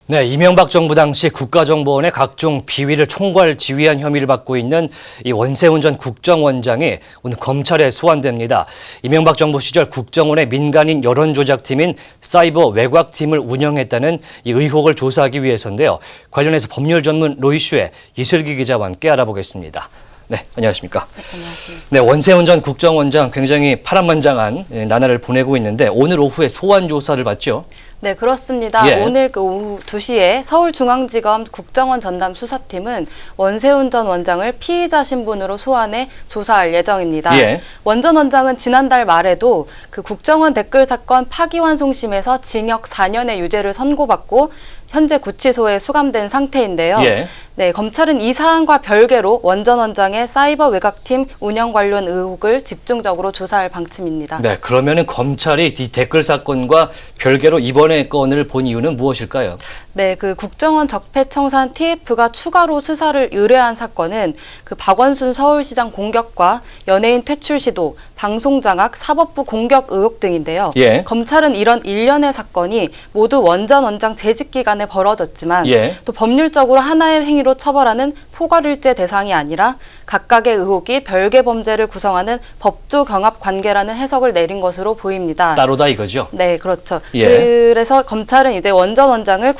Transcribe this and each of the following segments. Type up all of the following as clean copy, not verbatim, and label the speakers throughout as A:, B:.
A: 네, 이명박 정부 당시 국가정보원의 각종 비위를 총괄 지휘한 혐의를 받고 있는 이 원세훈 전 국정원장이 오늘 검찰에 소환됩니다. 이명박 정부 시절 국정원의 민간인 여론조작팀인 사이버 외곽팀을 운영했다는 이 의혹을 조사하기 위해서인데요. 관련해서 법률 전문 로이슈의 이슬기 기자와 함께 알아보겠습니다. 네, 안녕하십니까?
B: 네, 안녕하십니까?
A: 네, 원세훈 전 국정원장 굉장히 파란만장한 나날을 보내고 있는데 오늘 오후에 소환 조사를 받죠?
B: 네, 그렇습니다.
A: 예.
B: 오늘 오후 2시에 서울중앙지검 국정원 전담 수사팀은 원세훈 전 원장을 피의자 신분으로 소환해 조사할 예정입니다.
A: 예.
B: 원 전 원장은 지난달 말에도 그 국정원 댓글 사건 파기환송심에서 징역 4년의 유죄를 선고받고 현재 구치소에 수감된 상태인데요.
A: 예.
B: 네, 검찰은 이 사안과 별개로 원 전 원장의 사이버 외곽팀 운영 관련 의혹을 집중적으로 조사할 방침입니다.
A: 네, 그러면은 검찰이 이 댓글 사건과 별개로 이번에 건을 본 이유는 무엇일까요?
B: 네, 그 국정원 적폐청산 TF가 추가로 수사를 의뢰한 사건은 그 박원순 서울시장 공격과 연예인 퇴출 시도, 방송장악, 사법부 공격 의혹 등인데요.
A: 예.
B: 검찰은 이런 일련의 사건이 모두 원 전 원장 재직 기간에 벌어졌지만
A: 예.
B: 또 법률적으로 하나의 행위로 처벌하는 포괄일제 대상이 아니라 각각의 의혹이 별개 범죄를 구성하는 법조 경합 관계라는 해석을 내린 것으로 보입니다.
A: 따로다 이거죠?
B: 네, 그렇죠.
A: 예.
B: 그래서 검찰은 이제 원 전 원장을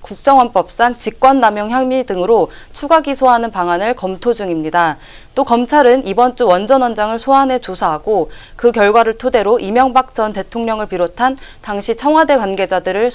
B: 국정원법상 직권남용 혐의 등으로 추가 기소하는 방안을 검토 중입니다. 또 검찰은 이번 주 원 전 원장을 소환해 조사하고 그 결과를 토대로 이명박 전 대통령을 비롯한 당시 청와대 관계자들을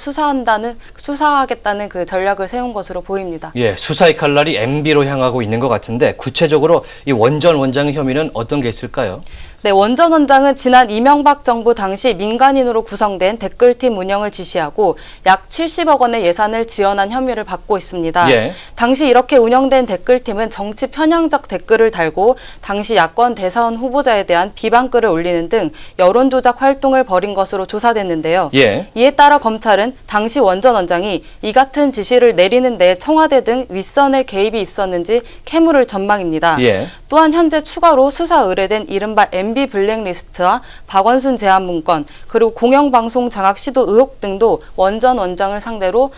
B: 수사하겠다는 그 전략을 세운 것으로 보입니다.
A: 예, 수사의 칼날이 MB로 향하고 있는 것 같은데 구체적으로 이 원 전 원장의 혐의는 어떤 게 있을까요?
B: 네, 원 전 원장은 지난 이명박 정부 당시 민간인으로 구성된 댓글팀 운영을 지시하고 약 70억 원의 예산을 지원한 혐의를 받고 있습니다.
A: 예.
B: 당시 이렇게 운영된 댓글팀은 정치 편향적 댓글을 달고 당시 야권 대선 후보자에 대한 비방글을 올리는 등 여론 조작 활동을 벌인 것으로 조사됐는데요.
A: 예.
B: 이에 따라 검찰은 당시 원 전 원장이 이 같은 지시를 내리는 데 청와대 등 윗선의 개입이 있었는지 캐물을 전망입니다.
A: 예.
B: 또한 현재 추가로 수사 의뢰된 이른바 MB 블랙리스트와 박원순 제안 문건 그리고 공영방송 장악 시도 의혹 등도 원 전 원장을 상대로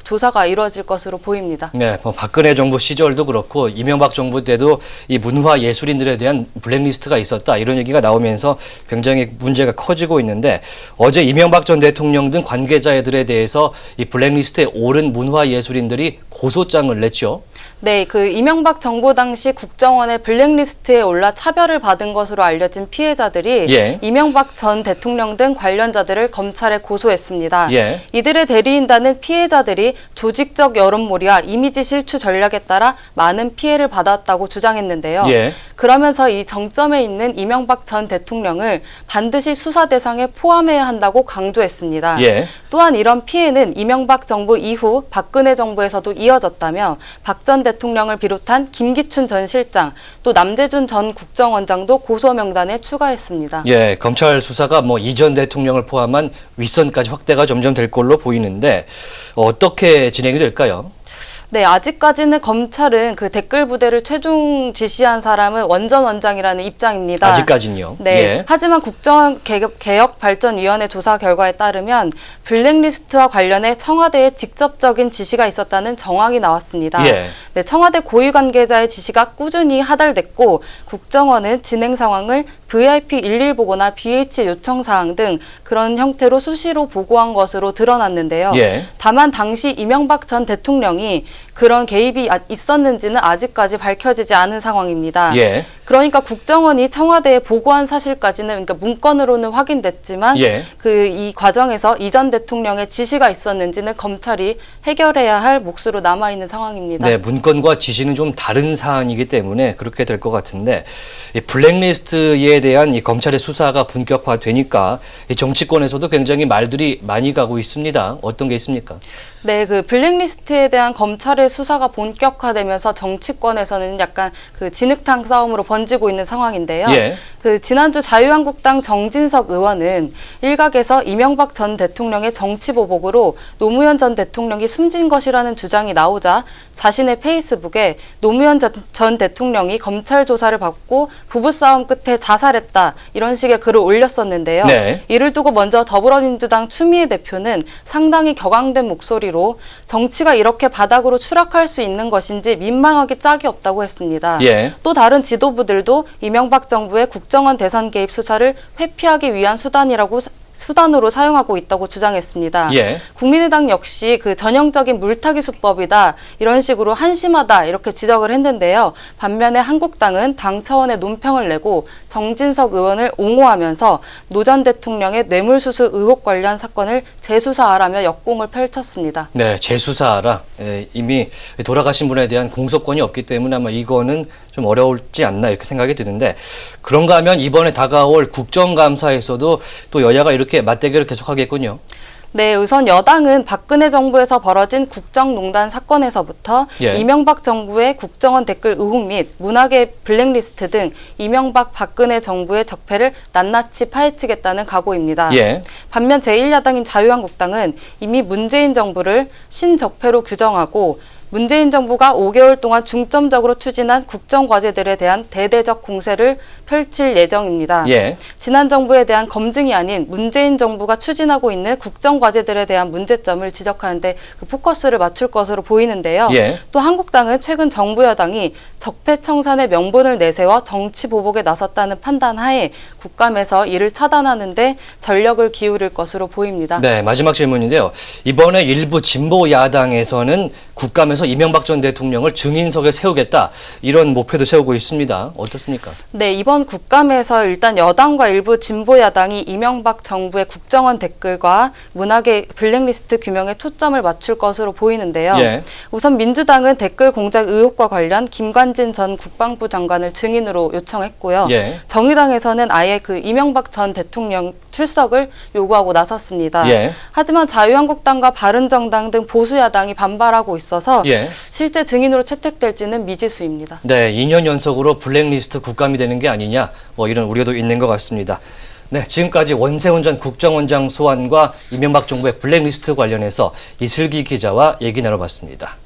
B: 조사가 이루어질 것으로 보입니다.
A: 네, 뭐 박근혜 정부 시절도 그렇고 이명박 정부 때도 이 문화 예술인들에 대한 블랙리스트가 있었다 이런 얘기가 나오면서 굉장히 문제가 커지고 있는데 어제 이명박 전 대통령 등 관계자들에 대해서 이 블랙리스트에 오른 문화 예술인들이 고소장을 냈죠.
B: 네, 그 이명박 정부 당시 국정원의 블랙리스트에 올라 차별을 받은 것으로 알려진 피해자들이
A: 예.
B: 이명박 전 대통령 등 관련자들을 검찰에 고소했습니다.
A: 예.
B: 이들의 대리인단은 피해자들이 조직적 여론몰이와 이미지 실추 전략에 따라 많은 피해를 받았다고 주장했는데요.
A: 예.
B: 그러면서 이 정점에 있는 이명박 전 대통령을 반드시 수사 대상에 포함해야 한다고 강조했습니다.
A: 예.
B: 또한 이런 피해는 이명박 정부 이후 박근혜 정부에서도 이어졌다며 박 전 대통령을 비롯한 김기춘 전 실장, 또 남재준 전 국정원장도 고소 명단에 추가했습니다.
A: 예, 검찰 수사가 뭐 이전 대통령을 포함한 윗선까지 확대가 점점 될 걸로 보이는데 어떻게 진행이 될까요?
B: 네, 아직까지는 검찰은 그 댓글 부대를 최종 지시한 사람은 원 전 원장이라는 입장입니다.
A: 아직까지는요.
B: 네.
A: 예.
B: 하지만 국정개혁발전위원회 조사 결과에 따르면 블랙리스트와 관련해 청와대에 직접적인 지시가 있었다는 정황이 나왔습니다.
A: 예.
B: 네, 청와대 고위 관계자의 지시가 꾸준히 하달됐고 국정원은 진행 상황을 VIP 11 보고나 BH 요청 사항 등 그런 형태로 수시로 보고한 것으로 드러났는데요.
A: 예.
B: 다만 당시 이명박 전 대통령이 그런 개입이 있었는지는 아직까지 밝혀지지 않은 상황입니다.
A: 예.
B: 그러니까 국정원이 청와대에 보고한 사실까지는 그러니까 문건으로는 확인됐지만
A: 예.
B: 이 과정에서 이전 대통령의 지시가 있었는지는 검찰이 해결해야 할 몫으로 남아 있는 상황입니다.
A: 네, 문건과 지시는 좀 다른 사안이기 때문에 그렇게 될 것 같은데 이 블랙리스트에 대한 이 검찰의 수사가 본격화되니까 이 정치권에서도 굉장히 말들이 많이 가고 있습니다. 어떤 게 있습니까?
B: 네, 그 블랙리스트에 대한 검찰의 검찰의 수사가 본격화되면서 정치권에서는 약간 그 진흙탕 싸움으로 번지고 있는 상황인데요.
A: 예.
B: 그 지난주 자유한국당 정진석 의원은 일각에서 이명박 전 대통령의 정치 보복으로 노무현 전 대통령이 숨진 것이라는 주장이 나오자 자신의 페이스북에 노무현 전 대통령이 검찰 조사를 받고 부부싸움 끝에 자살했다 이런 식의 글을 올렸었는데요.
A: 네.
B: 이를 두고 먼저 더불어민주당 추미애 대표는 상당히 격앙된 목소리로 정치가 이렇게 바닥으로 추락할 수 있는 것인지 민망하기 짝이 없다고 했습니다.
A: 예.
B: 또 다른 지도부들도 이명박 정부의 국정원 대선 개입 수사를 회피하기 위한 수단으로 사용하고 있다고 주장했습니다.
A: 예.
B: 국민의당 역시 그 전형적인 물타기 수법이다 이런 식으로 한심하다 이렇게 지적을 했는데요. 반면에 한국당은 당 차원의 논평을 내고 정진석 의원을 옹호하면서 노 전 대통령의 뇌물수수 의혹 관련 사건을 재수사하라며 역공을 펼쳤습니다.
A: 네, 재수사하라. 예, 이미 돌아가신 분에 대한 공소권이 없기 때문에 아마 이거는 좀 어려울지 않나 이렇게 생각이 드는데, 그런가 하면 이번에 다가올 국정감사에서도 또 여야가 이렇게 맞대결을 계속하겠군요.
B: 네, 우선 여당은 박근혜 정부에서 벌어진 국정농단 사건에서부터
A: 예.
B: 이명박 정부의 국정원 댓글 의혹 및 문학의 블랙리스트 등 이명박 박근혜 정부의 적폐를 낱낱이 파헤치겠다는 각오입니다.
A: 예.
B: 반면 제1야당인 자유한국당은 이미 문재인 정부를 신적폐로 규정하고 문재인 정부가 5개월 동안 중점적으로 추진한 국정과제들에 대한 대대적 공세를 펼칠 예정입니다.
A: 예.
B: 지난 정부에 대한 검증이 아닌 문재인 정부가 추진하고 있는 국정과제들에 대한 문제점을 지적하는데 그 포커스를 맞출 것으로 보이는데요.
A: 예.
B: 또 한국당은 최근 정부 여당이 적폐청산의 명분을 내세워 정치 보복에 나섰다는 판단 하에 국감에서 이를 차단하는 데 전력을 기울일 것으로 보입니다.
A: 네, 마지막 질문인데요. 이번에 일부 진보 야당에서는 국감에서 이명박 전 대통령을 증인석에 세우겠다 이런 목표도 세우고 있습니다. 어떻습니까?
B: 네, 이번 국감에서 일단 여당과 일부 진보 야당이 이명박 정부의 국정원 댓글과 문학의 블랙리스트 규명에 초점을 맞출 것으로 보이는데요.
A: 예.
B: 우선 민주당은 댓글 공작 의혹과 관련 김관진 전 국방부 장관을 증인으로 요청했고요.
A: 예.
B: 정의당에서는 아예 그 이명박 전 대통령 출석을 요구하고 나섰습니다.
A: 예.
B: 하지만 자유한국당과 바른정당 등 보수 야당이 반발하고 있어서
A: 예.
B: 실제 증인으로 채택될지는 미지수입니다.
A: 네, 2년 연속으로 블랙리스트 국감이 되는 게 아니냐, 뭐 이런 우려도 있는 것 같습니다. 네, 지금까지 원세훈 전 국정원장 소환과 이명박 정부의 블랙리스트 관련해서 이슬기 기자와 얘기 나눠봤습니다.